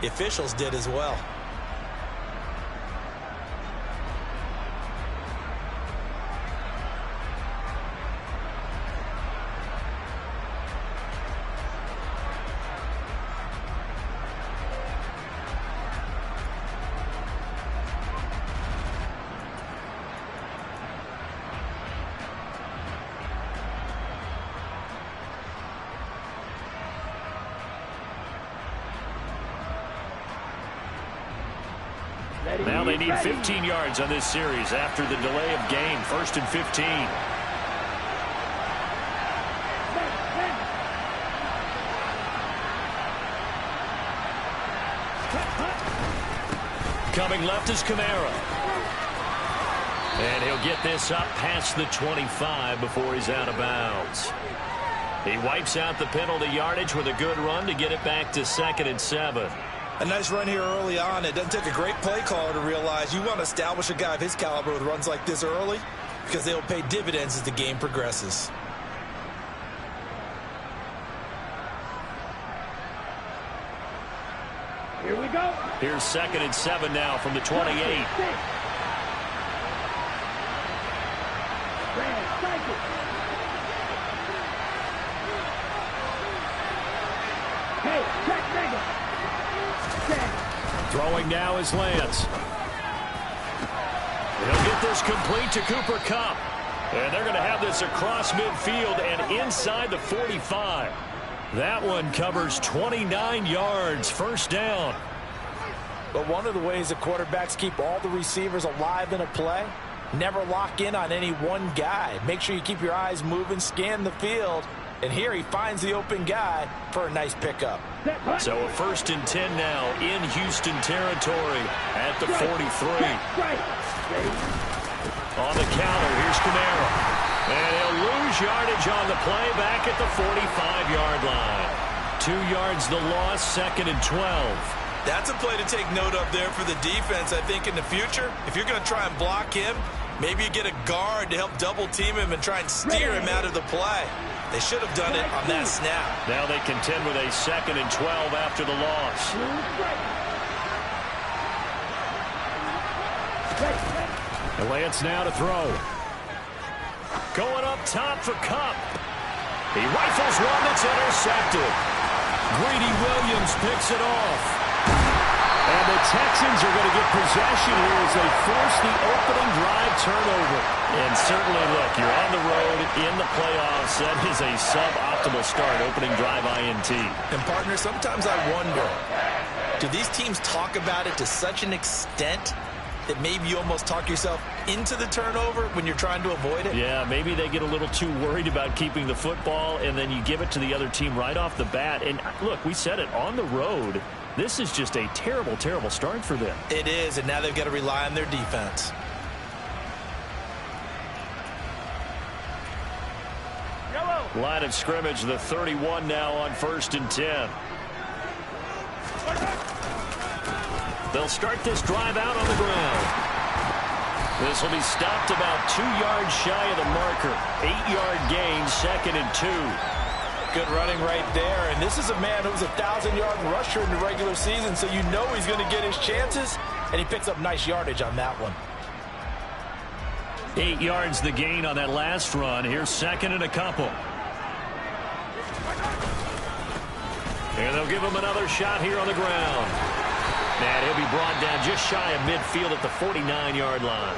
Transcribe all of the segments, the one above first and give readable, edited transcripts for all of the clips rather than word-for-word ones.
The officials did as well. Now they need 15 yards on this series after the delay of game. 1st and 15. Coming left is Kamara. And he'll get this up past the 25 before he's out of bounds. He wipes out the penalty yardage with a good run to get it back to 2nd and 7. A nice run here early on. It doesn't take a great play caller to realize you want to establish a guy of his caliber with runs like this early because they'll pay dividends as the game progresses. Here we go. Here's 2nd and 7 now from the 28. Hey, check nigga. Throwing now is Lance. He'll get this complete to Cooper Kupp. And they're going to have this across midfield and inside the 45. That one covers 29 yards. 1st down. But one of the ways that quarterbacks keep all the receivers alive in a play, never lock in on any one guy. Make sure you keep your eyes moving, scan the field. And here he finds the open guy for a nice pickup. So a 1st and 10 now in Houston territory at the 43. On the counter, here's Kamara. And he'll lose yardage on the play back at the 45-yard line. 2 yards the loss, 2nd and 12. That's a play to take note of there for the defense, I think, in the future. If you're going to try and block him, maybe you get a guard to help double-team him and try and steer him out of the play. They should have done it on that snap. Now they contend with a 2nd and 12 after the loss. And Lance now to throw. Going up top for Kupp. He rifles one that's intercepted. Greedy Williams picks it off. And the Texans are going to get possession here as they force the opening drive turnover. And certainly, look, you're on the road in the playoffs. That is a suboptimal start, opening drive INT. And, partner, sometimes I wonder, do these teams talk about it to such an extent that maybe you almost talk yourself into the turnover when you're trying to avoid it? Yeah, maybe they get a little too worried about keeping the football, and then you give it to the other team right off the bat. And, look, we said it, on the road, this is just a terrible, terrible start for them. It is, and now they've got to rely on their defense. Line of scrimmage, the 31 now on 1st and 10. They'll start this drive out on the ground. This will be stopped about 2 yards shy of the marker. 8-yard gain, 2nd and 2. Good running right there. And this is a man who's a 1,000-yard rusher in the regular season, so you know he's going to get his chances, and he picks up nice yardage on that one. 8 yards the gain on that last run. Here's 2nd and a couple. And they'll give him another shot here on the ground. And he'll be brought down just shy of midfield at the 49-yard line.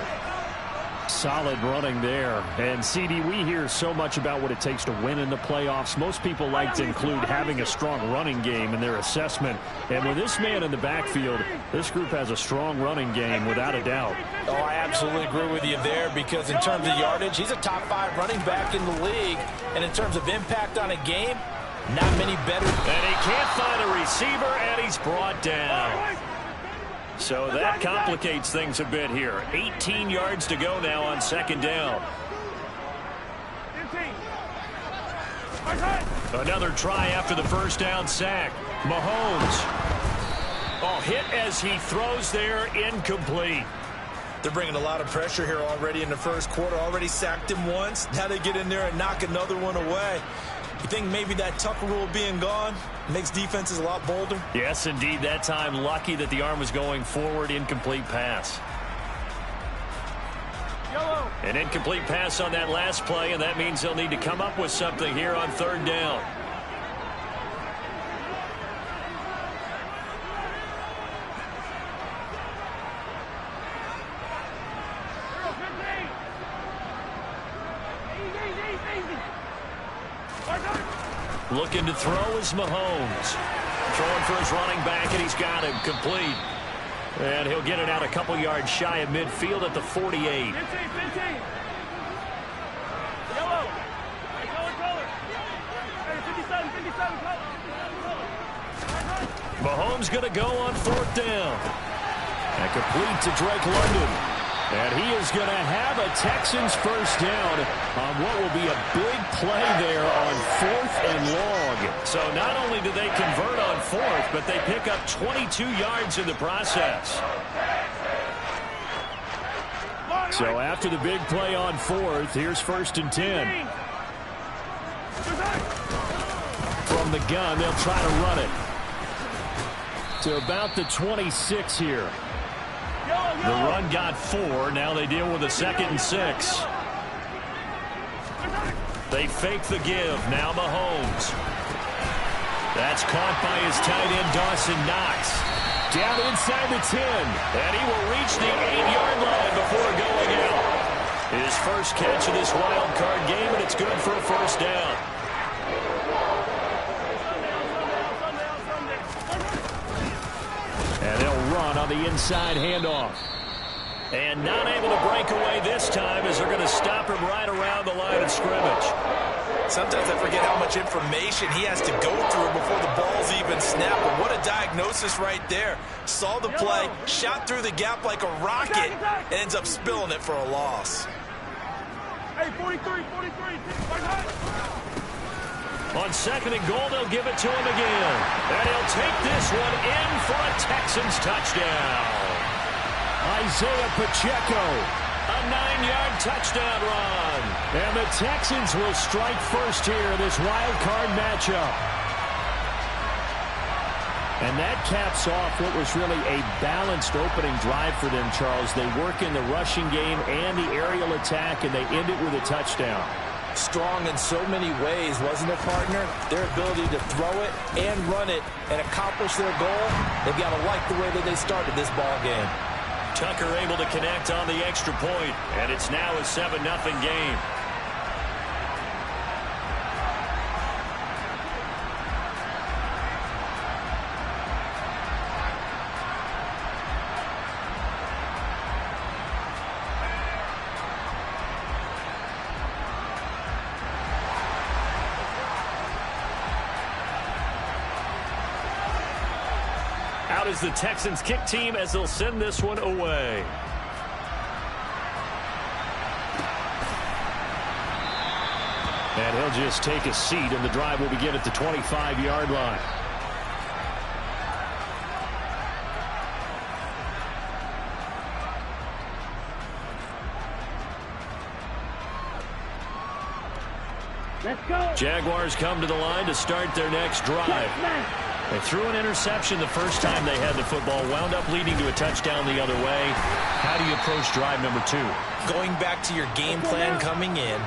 Solid running there. And, CD, we hear so much about what it takes to win in the playoffs. Most people like to include having a strong running game in their assessment. And with this man in the backfield, this group has a strong running game without a doubt. Oh, I absolutely agree with you there, because in terms of yardage, he's a top 5 running back in the league. And in terms of impact on a game, not many better. And he can't find a receiver, and he's brought down. So that complicates things a bit here. 18 yards to go now on 2nd down. Another try after the 1st down sack. Mahomes. Oh, hit as he throws there, incomplete. They're bringing a lot of pressure here already in the 1st quarter. Already sacked him once. Now they get in there and knock another one away. You think maybe that Tucker rule being gone makes defenses a lot bolder? Yes, indeed. That time, lucky that the arm was going forward. Incomplete pass. An incomplete pass on that last play, and that means they'll need to come up with something here on third down. Looking to throw is Mahomes. Throwing for his running back, and he's got him complete. And he'll get it out a couple yards shy of midfield at the 48. 15. Yellow. Color. 57. Mahomes going to go on fourth down. And complete to Drake London. And he is going to have a Texans first down on what will be a big play there on fourth and long. So not only do they convert on fourth, but they pick up 22 yards in the process. So after the big play on fourth, here's first and 10. From the gun, they'll try to run it to about the 26 here. The run got 4. Now they deal with a 2nd and 6. They fake the give. Now Mahomes. That's caught by his tight end, Dawson Knox. Down inside the 10. And he will reach the 8-yard line before going out. His first catch of this wild card game, and it's good for a first down. And they'll run on the inside handoff. And not able to break away this time as they're going to stop him right around the line of scrimmage. Sometimes I forget how much information he has to go through before the ball's even snapped. But what a diagnosis right there. Saw the play, shot through the gap like a rocket, and ends up spilling it for a loss. Hey, 43. On second and goal, they'll give it to him again. And he'll take this one in for a Texans touchdown. Isaiah Pacheco, a 9-yard touchdown run. And the Texans will strike first here in this wild card matchup. And that caps off what was really a balanced opening drive for them, Charles. They work in the rushing game and the aerial attack, and they end it with a touchdown. Strong in so many ways, wasn't it, partner? Their ability to throw it and run it and accomplish their goal, they've got to like the way that they started this ball game. Tucker able to connect on the extra point, and it's now a 7-0 game. Out is the Texans kick team as they'll send this one away. And he'll just take a seat, and the drive will begin at the 25-yard line. Let's go. Jaguars come to the line to start their next drive. They threw an interception the first time they had the football, wound up leading to a touchdown the other way. How do you approach drive number 2? Going back to your game plan coming in,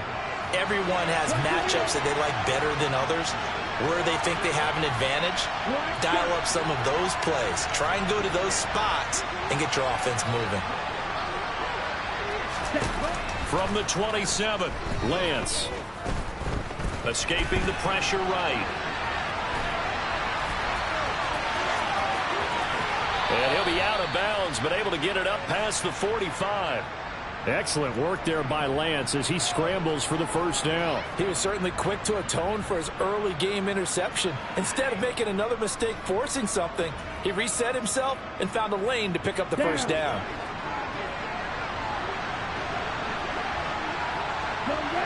everyone has matchups that they like better than others. Where they think they have an advantage, dial up some of those plays. Try and go to those spots and get your offense moving. From the 27, Lance. Escaping the pressure right. And he'll be out of bounds, but able to get it up past the 45. Excellent work there by Lance as he scrambles for the first down. He was certainly quick to atone for his early game interception. Instead of making another mistake forcing something, he reset himself and found a lane to pick up the first down.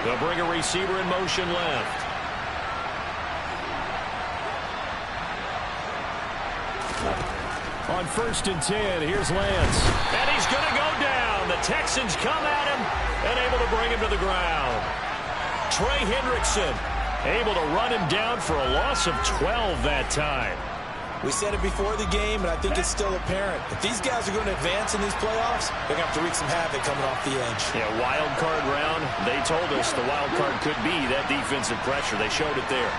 They'll bring a receiver in motion left. On first and 10, here's Lance. And he's going to go down. The Texans come at him and able to bring him to the ground. Trey Hendrickson. able to run him down for a loss of 12 that time. We said it before the game, and I think it's still apparent. If these guys are going to advance in these playoffs, they're going to have to wreak some havoc coming off the edge. Yeah, wild card round. They told us the wild card could be that defensive pressure. They showed it there.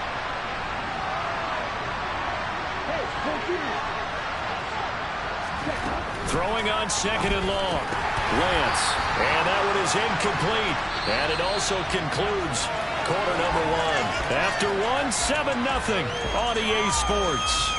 Throwing on second and long. Lance. And that one is incomplete. And it also concludes quarter number one. After one, 7-0 on EA Sports.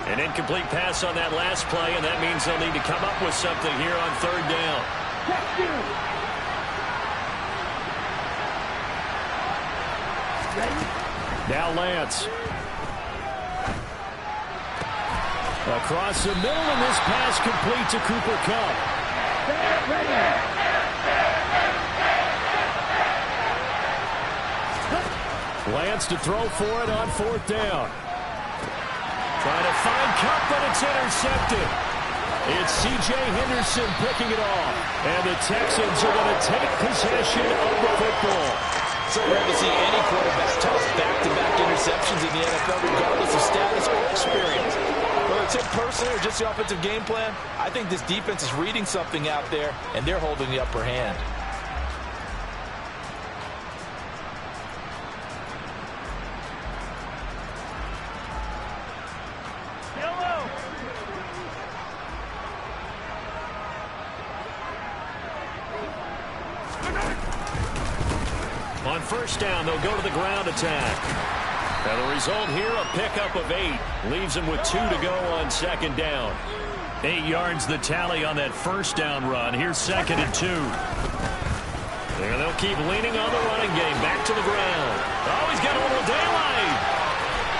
An incomplete pass on that last play, and that means they'll need to come up with something here on third down. Now Lance. Across the middle, and this pass complete to Cooper Kupp. Lance to throw for it on fourth down. Trying to find Kupp, but it's intercepted. It's C.J. Henderson picking it off. And the Texans are going to take possession of the football. So rare to see any quarterback toss back-to-back interceptions in the NFL, regardless of status or experience. Whether it's him personally or just the offensive game plan, I think this defense is reading something out there, and they're holding the upper hand. On first down, they'll go to the ground attack. And the result here, a pickup of 8. Leaves them with 2 to go on second down. 8 yards the tally on that first down run. Here's second and 2. And they'll keep leaning on the running game. Back to the ground. Oh, he's got a little daylight.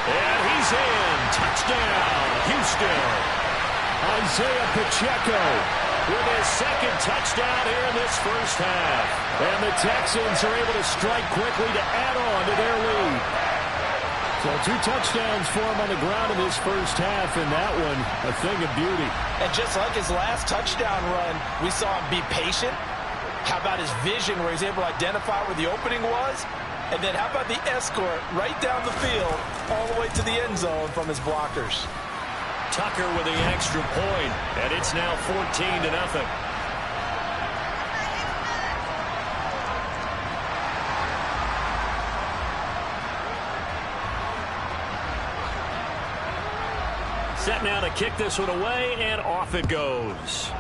And he's in. Touchdown, Houston. Isaiah Pacheco with his second touchdown here in this first half. And the Texans are able to strike quickly to add on to their lead. So 2 touchdowns for him on the ground in this first half, and that one a thing of beauty. And just like his last touchdown run, we saw him be patient. How about his vision where he's able to identify where the opening was? And then how about the escort right down the field all the way to the end zone from his blockers? Tucker with the extra point, and it's now 14-0. Set now to kick this one away, and off it goes.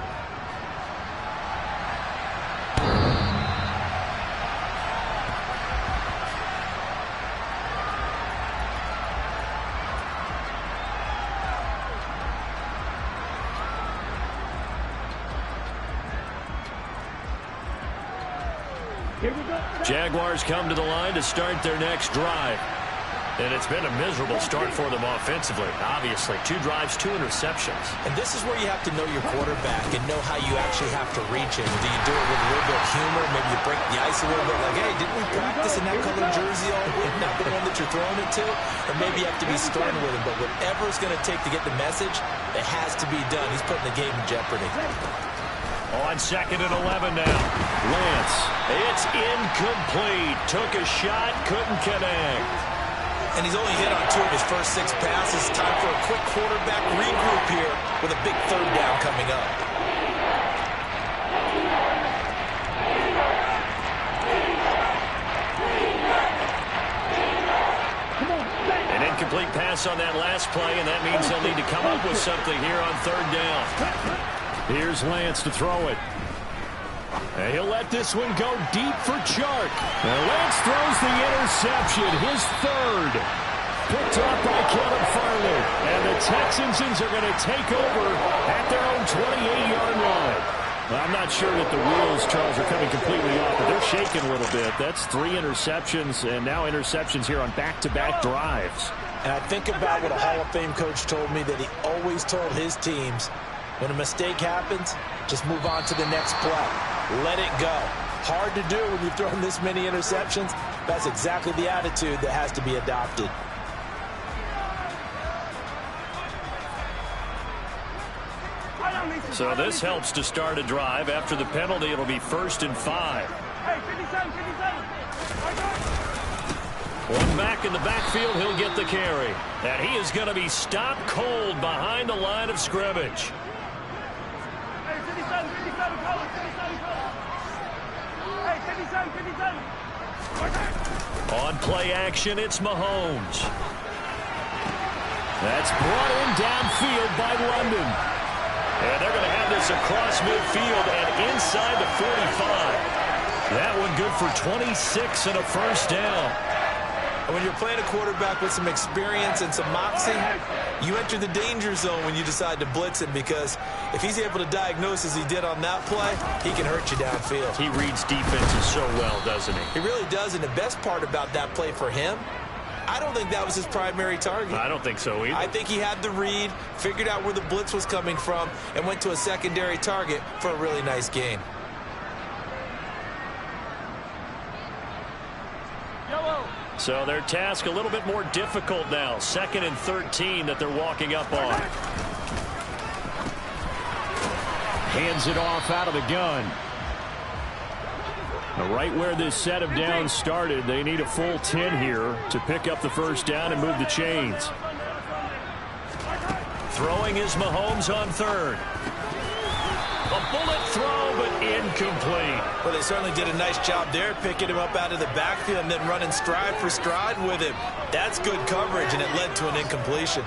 Jaguars come to the line to start their next drive. And it's been a miserable start for them offensively. Obviously, 2 drives, 2 interceptions. And this is where you have to know your quarterback and know how you actually have to reach him. Do you do it with a little bit of humor? Maybe you break the ice a little bit like, hey, didn't we practice in that colored jersey all week? Not the one that you're throwing it to? Or maybe you have to be stern with him. But whatever it's going to take to get the message, it has to be done. He's putting the game in jeopardy. On second and 11 now. Lance. It's incomplete. Took a shot, couldn't connect. And he's only hit on 2 of his first 6 passes. Time for a quick quarterback regroup here with a big third down coming up. An incomplete pass on that last play, and that means they'll need to come up with something here on third down. Here's Lance to throw it. And he'll let this one go deep for Chark. And Lance throws the interception, his third. Picked off by Caleb Farley. And the Texans are going to take over at their own 28-yard line. I'm not sure that the wheels, Charles, are coming completely off, but they're shaking a little bit. That's 3 interceptions, and now interceptions here on back-to-back drives. And I think about what a Hall of Fame coach told me that he always told his teams, when a mistake happens, just move on to the next play. Let it go. Hard to do when you've thrown this many interceptions. That's exactly the attitude that has to be adopted. So this helps to start a drive. After the penalty, it'll be 1st and 5. Hey, 57, 57. One back in the backfield, he'll get the carry. And he is going to be stopped cold behind the line of scrimmage. Hey, 57, 57, color, 57, color. Hey, 57, 57. On play action, it's Mahomes. That's brought in downfield by London. And they're going to have this across midfield and inside the 45. That one good for 26 and a 1st down. When you're playing a quarterback with some experience and some moxie, you enter the danger zone when you decide to blitz him, because if he's able to diagnose as he did on that play, he can hurt you downfield. He reads defenses so well, doesn't he? He really does, and the best part about that play for him, I don't think that was his primary target. I don't think so either. I think he had the read, figured out where the blitz was coming from, and went to a secondary target for a really nice gain. So their task a little bit more difficult now. 2nd and 13 that they're walking up on. Hands it off out of the gun. Now right where this set of downs started, they need a full 10 here to pick up the 1st down and move the chains. Throwing is Mahomes on 3rd. A bullet throw, but incomplete. Well, they certainly did a nice job there, picking him up out of the backfield and then running stride for stride with him. That's good coverage, and it led to an incompletion.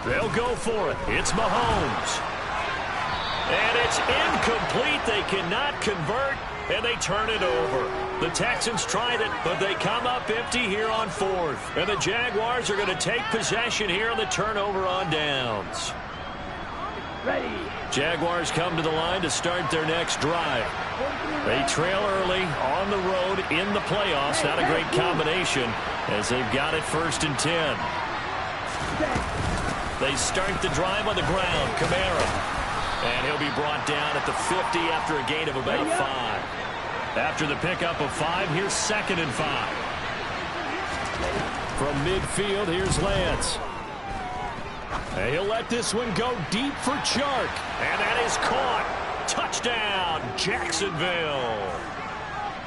They'll go for it. It's Mahomes. And it's incomplete. They cannot convert, and they turn it over. The Texans tried it, but they come up empty here on 4th. And the Jaguars are going to take possession here on the turnover on downs. Ready. Jaguars come to the line to start their next drive. They trail early on the road in the playoffs. Not a great combination as they've got it 1st and 10. They start the drive on the ground. Kamara. And he'll be brought down at the 50 after a gain of about 5. After the pickup of 5, here's 2nd and 5. From midfield, here's Lance. And he'll let this one go deep for Chark. And that is caught. Touchdown, Jacksonville.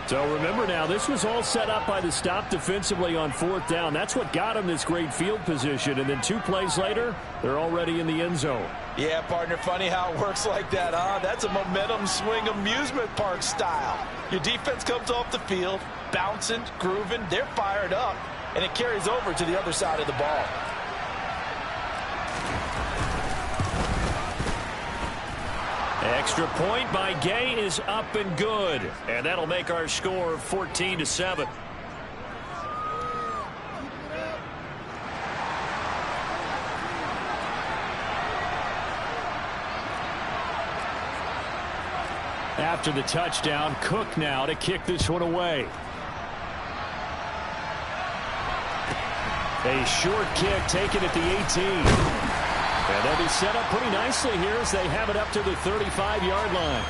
So remember now, this was all set up by the stop defensively on 4th down. That's what got them this great field position. And then 2 plays later, they're already in the end zone. Yeah, partner, funny how it works like that, huh? That's a momentum swing amusement park style. Your defense comes off the field, bouncing, grooving, they're fired up, and it carries over to the other side of the ball. Extra point by Gay is up and good. And that'll make our score 14-7. After the touchdown, Cook now to kick this one away. A short kick taken at the 18. And they'll be set up pretty nicely here as they have it up to the 35-yard line.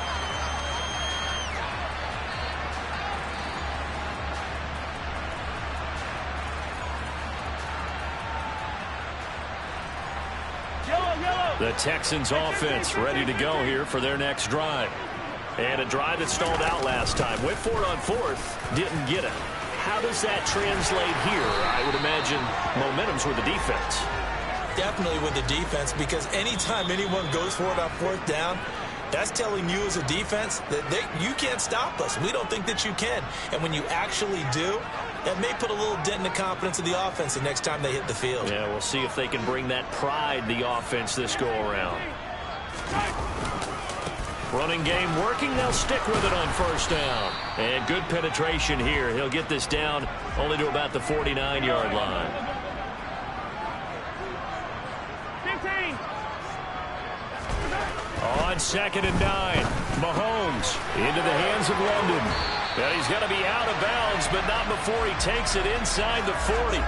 The Texans offense ready to go here for their next drive. And a drive that stalled out last time. Went for it on 4th, didn't get it. How does that translate here? I would imagine momentum's with the defense. Definitely with the defense, because anytime anyone goes for it on 4th down, that's telling you as a defense that you can't stop us. We don't think that you can. And when you actually do, that may put a little dent in the confidence of the offense the next time they hit the field. Yeah, we'll see if they can bring that pride the offense this go-around. Running game working. They'll stick with it on 1st down. And good penetration here. He'll get this down only to about the 49-yard line. 15. On 2nd and 9, Mahomes into the hands of London. And he's going to be out of bounds, but not before he takes it inside the 40.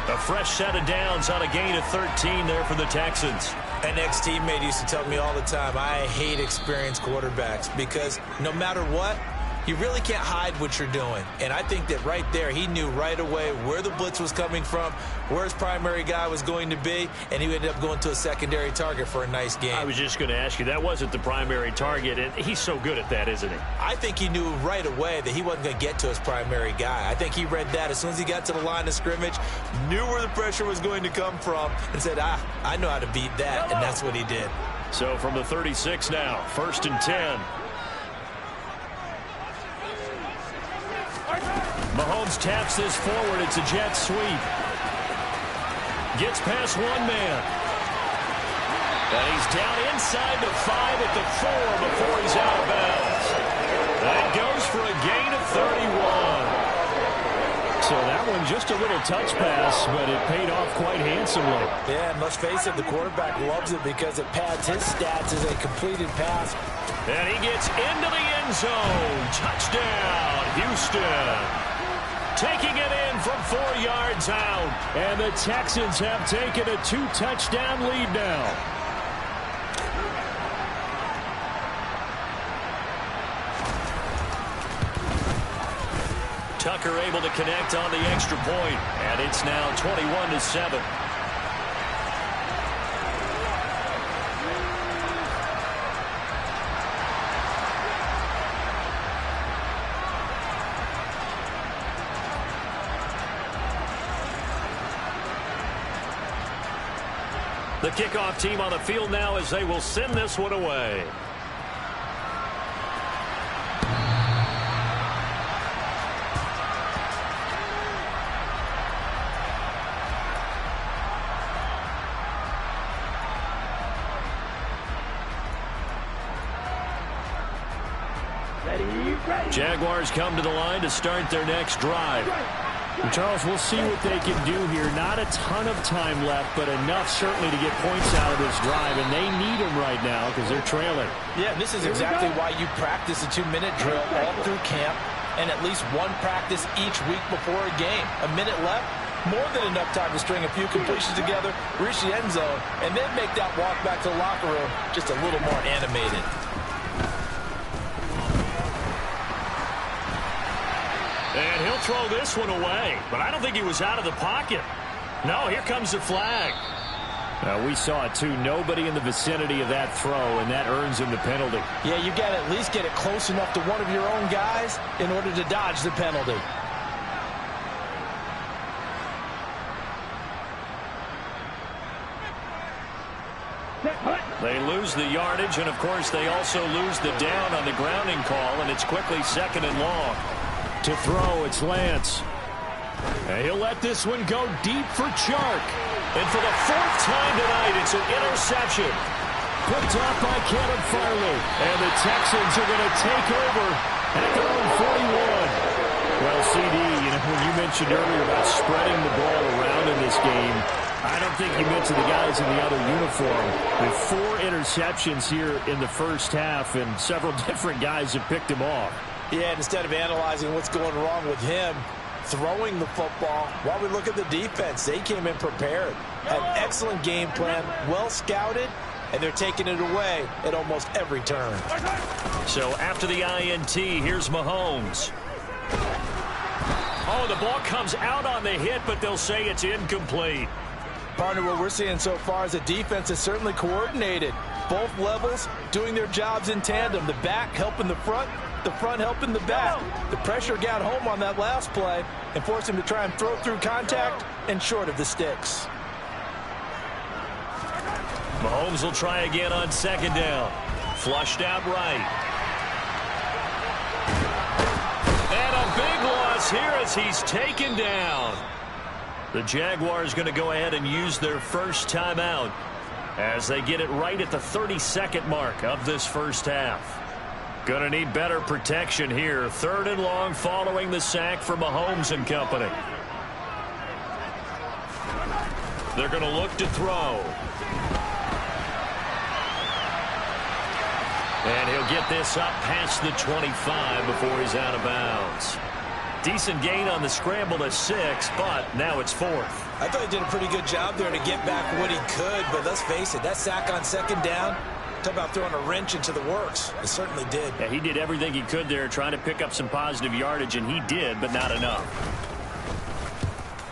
A fresh set of downs on a gain of 13 there for the Texans. An ex-teammate used to tell me all the time, I hate experienced quarterbacks because no matter what, you really can't hide what you're doing. And I think that right there, he knew right away where the blitz was coming from, where his primary guy was going to be, and he ended up going to a secondary target for a nice game. I was just going to ask you, that wasn't the primary target, and he's so good at that, isn't he? I think he knew right away that he wasn't going to get to his primary guy. I think he read that as soon as he got to the line of scrimmage, knew where the pressure was going to come from, and said, I know how to beat that, and that's what he did. So from the 36 now, 1st and 10. Mahomes taps this forward. It's a jet sweep. Gets past one man. And he's down inside the 5 at the 4 before he's out of bounds. That goes for a gain of 31. So that one just a little touch pass, but it paid off quite handsomely. Yeah, and let's face it, the quarterback loves it because it pads his stats as a completed pass. And he gets into the end zone. Touchdown, Houston. Taking it in from 4 yards out. And the Texans have taken a 2-touchdown lead now. Tucker able to connect on the extra point, and it's now 21-7. The kickoff team on the field now as they will send this one away. Jaguars come to the line to start their next drive. And Charles, we'll see what they can do here. Not a ton of time left, but enough certainly to get points out of this drive, and they need them right now because they're trailing. Yeah, this is exactly why you practice a 2-minute drill all through camp and at least one practice each week before a game. A minute left, more than enough time to string a few completions together, reach the end zone, and then make that walk back to the locker room just a little more animated. And he'll throw this one away, but I don't think he was out of the pocket. No, here comes the flag. We saw it too. Nobody in the vicinity of that throw, and that earns him the penalty. Yeah, you got to at least get it close enough to one of your own guys in order to dodge the penalty. They lose the yardage, and of course they also lose the down on the grounding call, and it's quickly 2nd and long. To throw, it's Lance. And he'll let this one go deep for Chark. And for the 4th time tonight, it's an interception. Picked off by Caleb Farley. And the Texans are going to take over at their own 41. Well, CD, when you mentioned earlier about spreading the ball around in this game, I don't think you meant to the guys in the other uniform. With 4 interceptions here in the first half, and several different guys have picked him off. Yeah, and instead of analyzing what's going wrong with him throwing the football, while we look at the defense, they came in prepared. Had excellent game plan, well scouted, and they're taking it away at almost every turn. So after the INT, here's Mahomes. Oh, the ball comes out on the hit, but they'll say it's incomplete. Partner, what we're seeing so far is the defense is certainly coordinated. Both levels doing their jobs in tandem. The back helping the front helping the back. The pressure got home on that last play and forced him to try and throw through contact and short of the sticks. Mahomes will try again on 2nd down. Flushed out right. And a big loss here as he's taken down. The Jaguars going to go ahead and use their first timeout as they get it right at the 32nd mark of this first half. Going to need better protection here. 3rd and long following the sack for Mahomes and company. They're going to look to throw. And he'll get this up past the 25 before he's out of bounds. Decent gain on the scramble to 6, but now it's 4th. I thought he did a pretty good job there to get back what he could, but let's face it, that sack on 2nd down, talk about throwing a wrench into the works. It certainly did. Yeah, he did everything he could there trying to pick up some positive yardage, and he did, but not enough.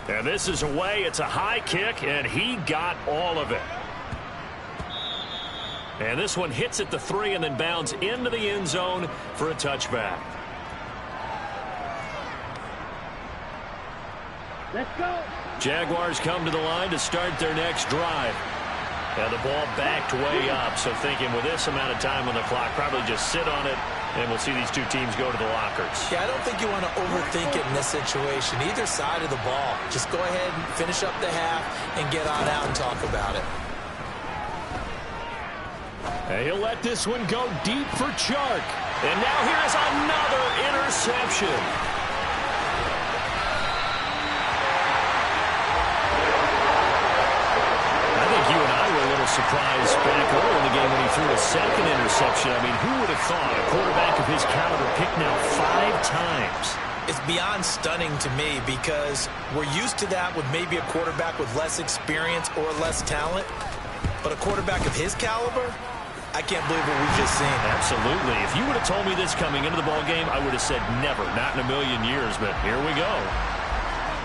And this is away. It's a high kick, and he got all of it. And this one hits at the 3 and then bounds into the end zone for a touchback. Let's go. Jaguars come to the line to start their next drive. And the ball backed way up, so thinking with this amount of time on the clock, probably just sit on it, and we'll see these two teams go to the lockers. Yeah, I don't think you want to overthink it in this situation. Either side of the ball. Just go ahead and finish up the half and get on out and talk about it. And he'll let this one go deep for Chark. And now here is another interception. I think you and I were a little surprised back early in the game when he threw a 2nd interception. I mean, who would have thought a quarterback of his caliber picked now 5 times? It's beyond stunning to me because we're used to that with maybe a quarterback with less experience or less talent. But a quarterback of his caliber, I can't believe what we've just seen. Absolutely. If you would have told me this coming into the ball game, I would have said never, not in a million years, but here we go.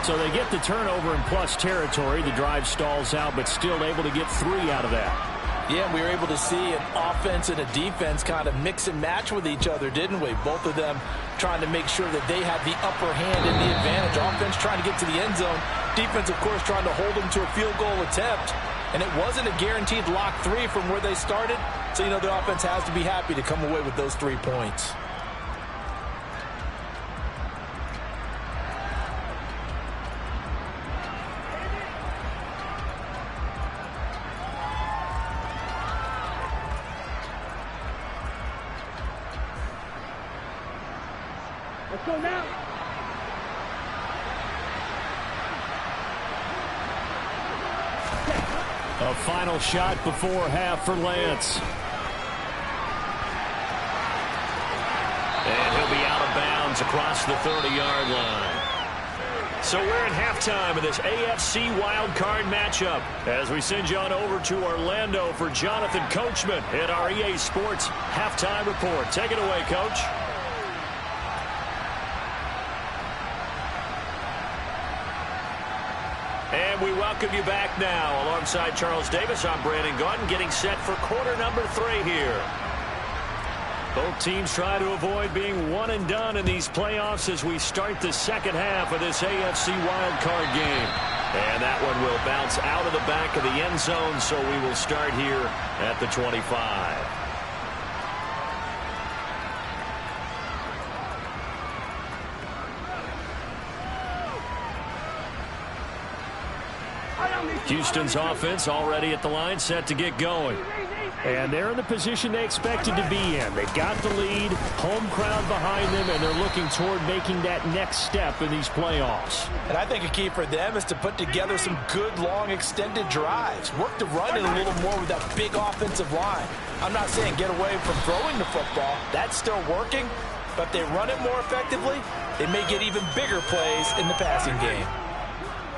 So they get the turnover in plus territory. The drive stalls out, but still able to get 3 out of that. Yeah, we were able to see an offense and a defense kind of mix and match with each other, didn't we? Both of them trying to make sure that they had the upper hand and the advantage. Offense trying to get to the end zone. Defense, of course, trying to hold them to a field goal attempt. And it wasn't a guaranteed lock 3 from where they started. So, you know, the offense has to be happy to come away with those 3 points. Let's go now. A final shot before half for Lance. And he'll be out of bounds across the 30-yard line. So we're in halftime of this AFC wildcard matchup as we send you on over to Orlando for Jonathan Coachman at our EA Sports Halftime Report. Take it away, Coach. And we welcome you back now. Alongside Charles Davis, I'm Brandon Gaudin, getting set for quarter number 3 here. Both teams try to avoid being one and done in these playoffs as we start the second half of this AFC wildcard game. And that one will bounce out of the back of the end zone, so we will start here at the 25. Houston's offense already at the line, set to get going. And they're in the position they expected to be in. They've got the lead, home crowd behind them, and they're looking toward making that next step in these playoffs. And I think a key for them is to put together some good, long, extended drives. Work the run in a little more with that big offensive line. I'm not saying get away from throwing the football. That's still working. But if they run it more effectively, they may get even bigger plays in the passing game.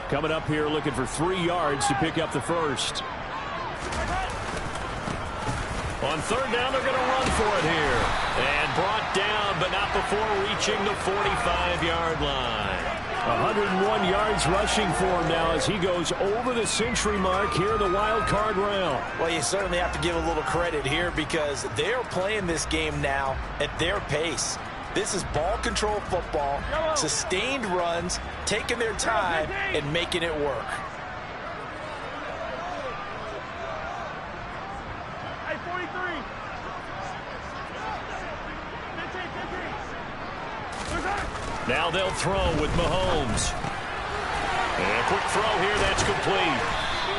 Coming up here looking for 3 yards to pick up the first. On third down, they're going to run for it here. And brought down, but not before reaching the 45-yard line. 101 yards rushing for him now as he goes over the century mark here in the wild card round. Well, you certainly have to give a little credit here because they're playing this game now at their pace. This is ball control football, sustained runs, taking their time and making it work. Hey, 43. 15. Now they'll throw with Mahomes. And a quick throw here, that's complete.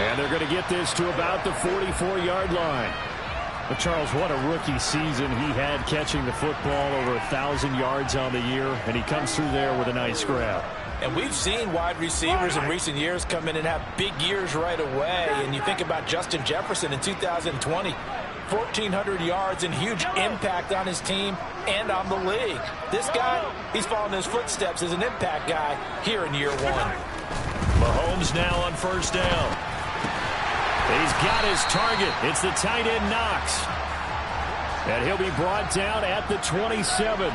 And they're going to get this to about the 44-yard line. But Charles, what a rookie season he had catching the football, over 1,000 yards on the year, and he comes through there with a nice grab. And we've seen wide receivers in recent years come in and have big years right away. And you think about Justin Jefferson in 2020, 1,400 yards and huge impact on his team and on the league. This guy, he's following his footsteps as an impact guy here in year one. Mahomes now on first down. He's got his target. It's the tight end Knox. And he'll be brought down at the 27.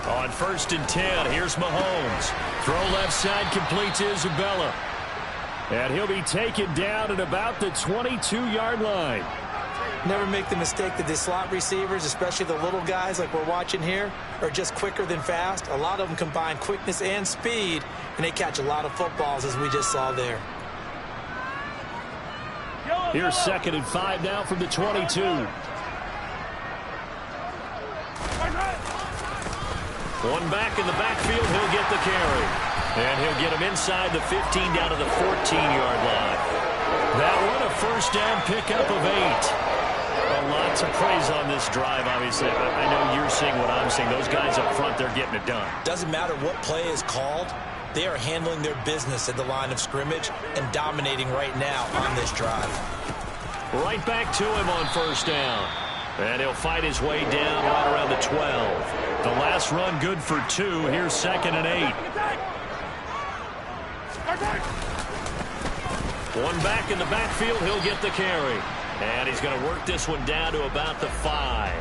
On first and 10, here's Mahomes. Throw left side, complete to Isabella. And he'll be taken down at about the 22-yard line. Never make the mistake that the slot receivers, especially the little guys like we're watching here, are just quicker than fast. A lot of them combine quickness and speed, and they catch a lot of footballs, as we just saw there. Here's 2nd and 5 now from the 22. One back in the backfield, he'll get the carry. And he'll get him inside the 15 down to the 14-yard line. That one, a first down pickup of 8. A lot to praise on this drive, obviously. I know you're seeing what I'm seeing. Those guys up front, they're getting it done. Doesn't matter what play is called. They are handling their business at the line of scrimmage and dominating right now on this drive. Right back to him on first down. And he'll fight his way down right around the 12. The last run good for 2. Here's 2nd and 8. One back in the backfield, he'll get the carry. And he's going to work this one down to about the 5.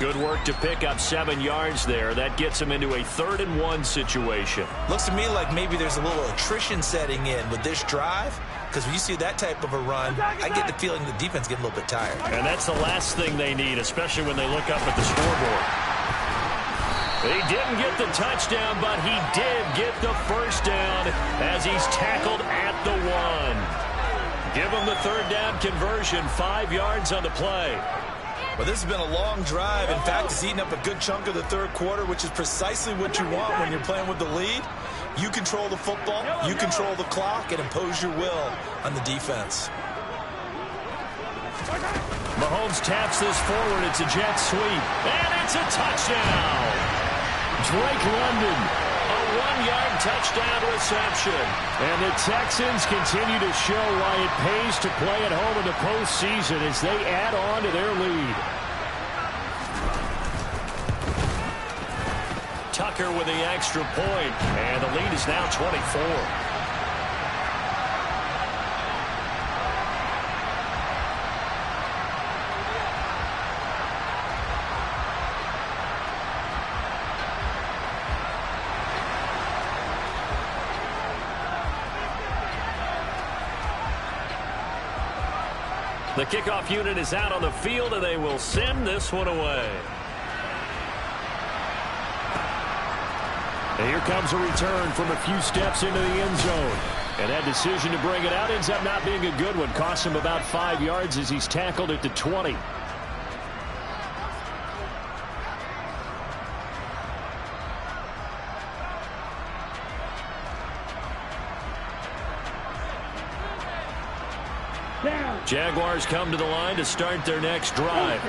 Good work to pick up 7 yards there. That gets him into a 3rd and 1 situation. Looks to me like maybe there's a little attrition setting in with this drive, because when you see that type of a run, I get the feeling the defense getting a little bit tired. And that's the last thing they need, especially when they look up at the scoreboard. He didn't get the touchdown, but he did get the first down as he's tackled at the 1. Give him the 3rd down conversion, 5 yards on the play. Well, this has been a long drive. In fact, it's eaten up a good chunk of the 3rd quarter, which is precisely what you want when you're playing with the lead. You control the football, you control the clock, and impose your will on the defense. Mahomes taps this forward. It's a jet sweep, and it's a touchdown. Drake London, a 1-yard touchdown reception. And the Texans continue to show why it pays to play at home in the postseason as they add on to their lead. Tucker with the extra point, and the lead is now 24. The kickoff unit is out on the field, and they will send this one away. And here comes a return from a few steps into the end zone. And that decision to bring it out ends up not being a good one. Costs him about 5 yards as he's tackled at the 20. Jaguars come to the line to start their next drive.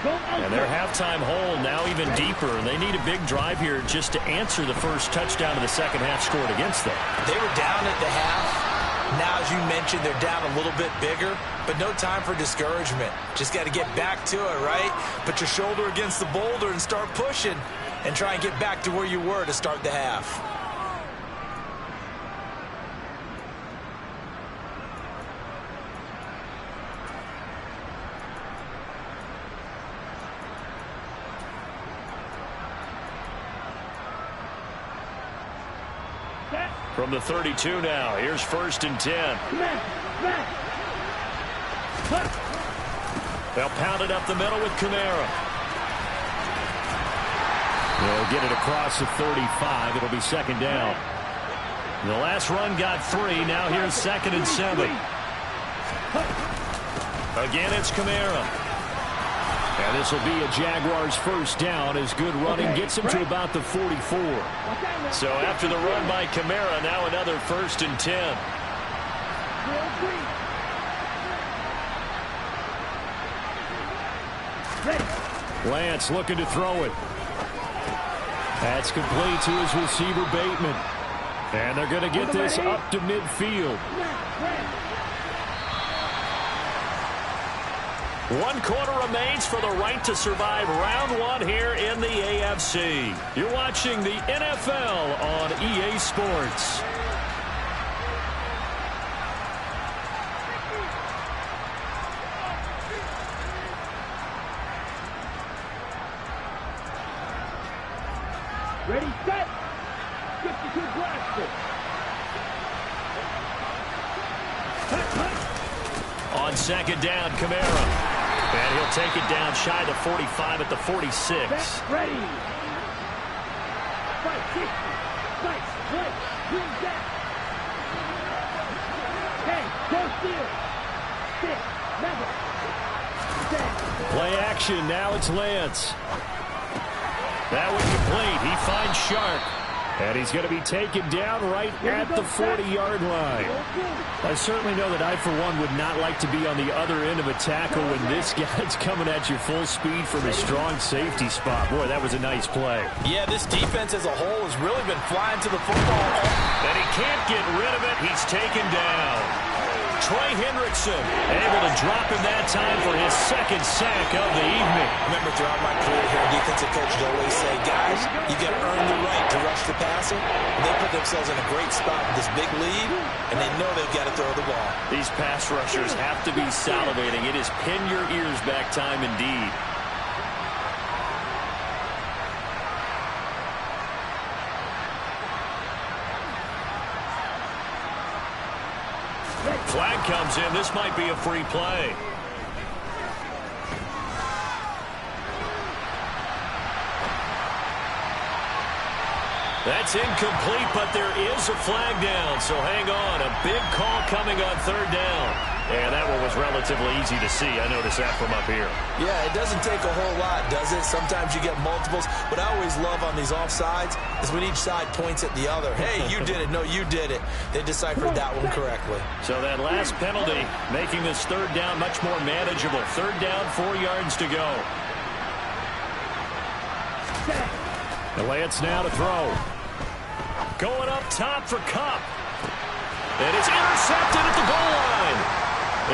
And their halftime hole now even deeper. And they need a big drive here just to answer the first touchdown of the second half scored against them. They were down at the half. Now, as you mentioned, they're down a little bit bigger, but no time for discouragement. Just got to get back to it, right? Put your shoulder against the boulder and start pushing and try and get back to where you were to start the half. From the 32 now, here's 1st and 10. They'll pound it up the middle with Kamara. They'll get it across the 35. It'll be 2nd down. The last run got 3. Now here's 2nd and 7. Again, it's Kamara. And this will be a Jaguars first down as good running gets him to about the 44. So after the run by Kamara, now another 1st and 10. Lance looking to throw it. That's complete to his receiver, Bateman. And they're going to get this up to midfield. 1 quarter remains for the right to survive round 1 here in the AFC. You're watching the NFL on EA Sports. Ready, set. 52 blasted. On second down, Kamara. And he'll take it down shy of the 45 at the 46. Set, ready. Fight, 60. Fight, right. Green back. 10, go steal. 6, never. 10. Play action, now it's Lance. That one complete, he finds Sharp. And he's going to be taken down right at the 40-yard line. I certainly know that I, for one, would not like to be on the other end of a tackle when this guy's coming at you full speed from a strong safety spot. Boy, that was a nice play. Yeah, this defense as a whole has really been flying to the football. And he can't get rid of it. He's taken down. Trey Hendrickson able to drop him that time for his 2nd sack of the evening. Remember, throughout my career here, defensive coaches always say, guys, you got to earn the right to rush the passer. And they put themselves in a great spot with this big lead, and they know they've got to throw the ball. These pass rushers have to be salivating. It is pin your ears back time indeed. Flag comes in. This might be a free play. That's incomplete, but there is a flag down, so hang on. A big call coming on 3rd down. And that one was relatively easy to see. I noticed that from up here. Yeah, it doesn't take a whole lot, does it? Sometimes you get multiples. What I always love on these offsides is when each side points at the other. Hey, you did it. No, you did it. They deciphered that one correctly. So that last penalty making this 3rd down much more manageable. 3rd down, 4 yards to go. Lance now to throw. Going up top for Kupp. And it's intercepted at the goal line.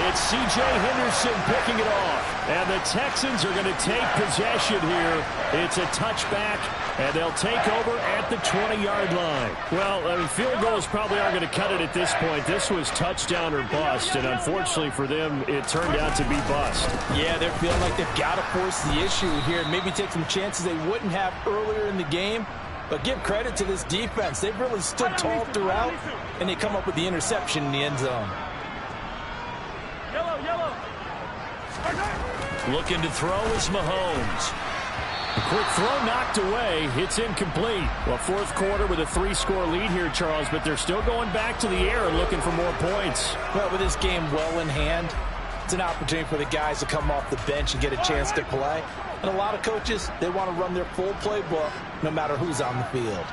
It's C.J. Henderson picking it off. And the Texans are going to take possession here. It's a touchback, and they'll take over at the 20-yard line. Well, I mean, field goals probably aren't going to cut it at this point. This was touchdown or bust, and unfortunately for them, it turned out to be bust. Yeah, they're feeling like they've got to force the issue here and maybe take some chances they wouldn't have earlier in the game. But give credit to this defense. They've really stood tall throughout, and they come up with the interception in the end zone. Yellow. Looking to throw is Mahomes. A quick throw knocked away. It's incomplete. Well, 4th quarter with a 3-score lead here, Charles, but they're still going back to the air and looking for more points. Well, with this game well in hand, it's an opportunity for the guys to come off the bench and get a chance to play. And a lot of coaches, they want to run their full playbook no matter who's on the field.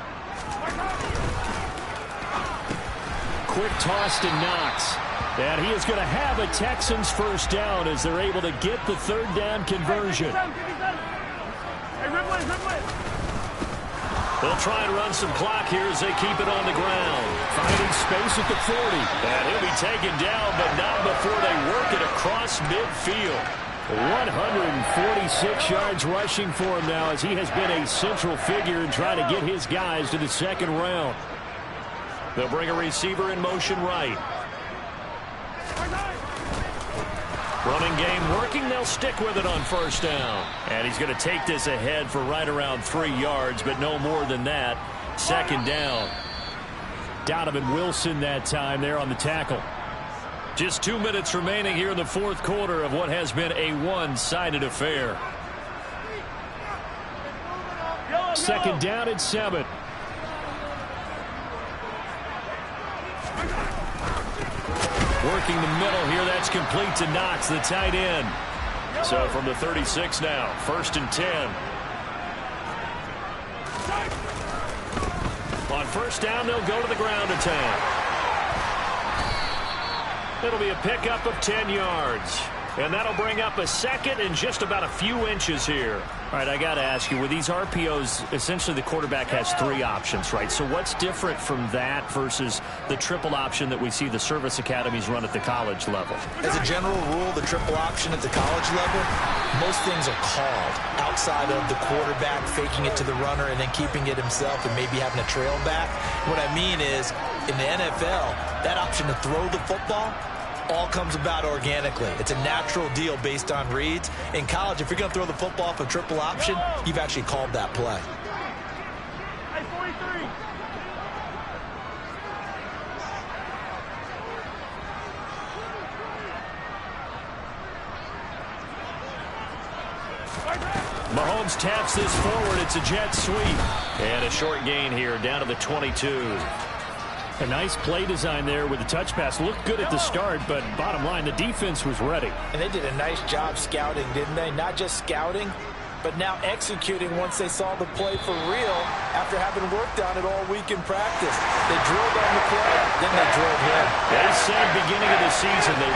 Quick toss to Knox. And he is going to have a Texans 1st down as they're able to get the 3rd down conversion. Hey, Ripley. They'll try and run some clock here as they keep it on the ground. Finding space at the 40. And he'll be taken down, but not before they work it across midfield. 146 yards rushing for him now as he has been a central figure in trying to get his guys to the 2nd round. They'll bring a receiver in motion right. Running game working. They'll stick with it on 1st down. And he's going to take this ahead for right around 3 yards, but no more than that. 2nd down. Donovan Wilson that time there on the tackle. Just 2 minutes remaining here in the 4th quarter of what has been a one-sided affair. 2nd down at 7. Working the middle here. That's complete to Knox, the tight end. So from the 36 now, 1st and 10. On 1st down, they'll go to the ground attack. It'll be a pickup of 10 yards. And that'll bring up a second and just about a few inches here. All right, I got to ask you, with these RPOs, essentially the quarterback has 3 options, right? So what's different from that versus the triple option that we see the service academies run at the college level? As a general rule, the triple option at the college level, most things are called outside of the quarterback faking it to the runner and then keeping it himself and maybe having a trail back. What I mean is, in the NFL, that option to throw the football all comes about organically. It's a natural deal based on reads. In college, if you're going to throw the football off a triple option, you've actually called that play. Hey, 43. Mahomes taps this forward. It's a jet sweep. And a short gain here down to the 22. A nice play design there with the touch pass. Looked good at the start, but bottom line, the defense was ready. And they did a nice job scouting, didn't they? Not just scouting, but now executing once they saw the play for real after having worked on it all week in practice. They drilled on the play, then they drilled him. They said beginning of the season they